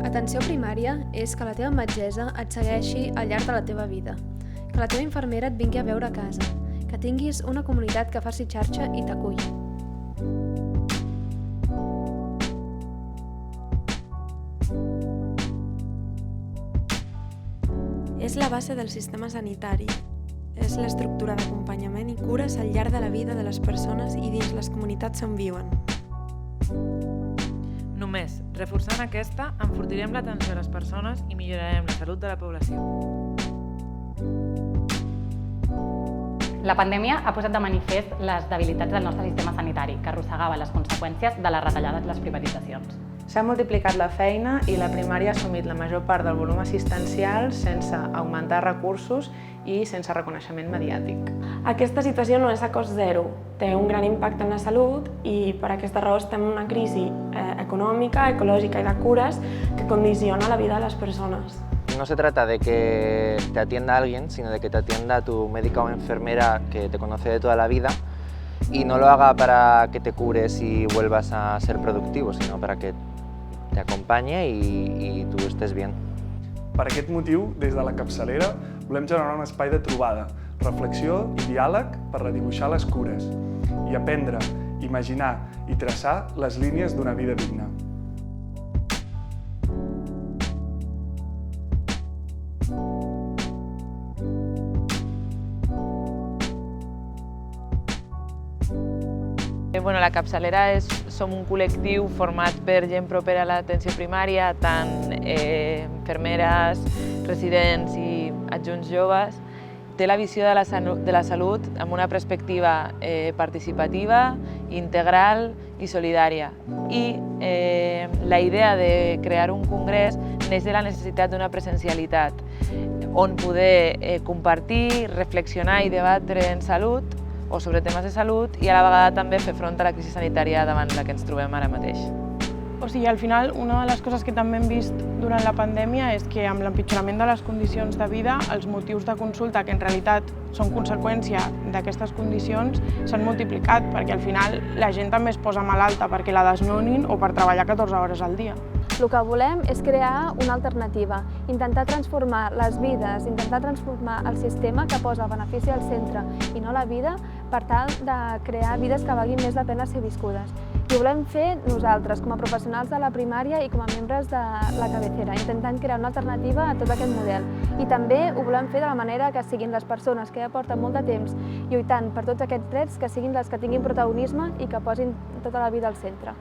Atenció primària és que la teva metgessa et segueixi al llarg de la teva vida, que la teva infermera et vingui a veure a casa, que tinguis una comunitat que faci xarxa i t'aculli. És la base del sistema sanitari. És l'estructura d'acompanyament i cures al llarg de la vida de les persones i dins les comunitats on viuen. Només reforçant aquesta, enfortirem l'atenció a les persones i millorarem la salut de la població. La pandèmia ha posat de manifest les debilitats del nostre sistema sanitari, que arrossegava les conseqüències de les retallades i les privatitzacions. S'ha multiplicat la feina i la primària ha assumit la major part del volum assistencial sense augmentar recursos i sense reconeixement mediàtic. Aquesta situació no és a cost zero, té un gran impacte en la salut i per aquesta raó estem en una crisi econòmica, ecològica i de cures que condiciona la vida de les persones. No se trata de que te atienda alguien, sino de que te atienda tu médica o enfermera que te conoce de toda la vida y no lo haga para que te cures y vuelvas a ser productivo, sino para que te acompañe y tú estés bien. Per aquest motiu, des de la capçalera, volem generar un espai de trobada, reflexió i diàleg per redibuixar les cures i aprendre, imaginar i traçar les línies d'una vida digna. La capçalera som un col·lectiu format per gent propera a l'atenció primària, tant infermeres, residents i adjunts joves. Té la visió de la salut amb una perspectiva participativa, integral i solidària. I la idea de crear un congrés neix de la necessitat d'una presencialitat on poder compartir, reflexionar i debatre en salut o sobre temes de salut i a la vegada també fer front a la crisi sanitària davant la que ens trobem ara mateix. Al final, una de les coses que també hem vist durant la pandèmia és que amb l'empitjorament de les condicions de vida, els motius de consulta, que en realitat són conseqüència d'aquestes condicions, s'han multiplicat, perquè al final la gent també es posa malalta perquè la desnonin o per treballar 14 hores al dia. El que volem és crear una alternativa, intentar transformar les vides, intentar transformar el sistema que posa el benefici al centre i no la vida per tal de crear vides que valguin més la pena ser viscudes. I ho volem fer nosaltres, com a professionals de la primària i com a membres de la cabecera, intentant crear una alternativa a tot aquest model. I també ho volem fer de la manera que siguin les persones que ja porten molt de temps lluitant per tots aquests drets, que siguin les que tinguin protagonisme i que posin tota la vida al centre.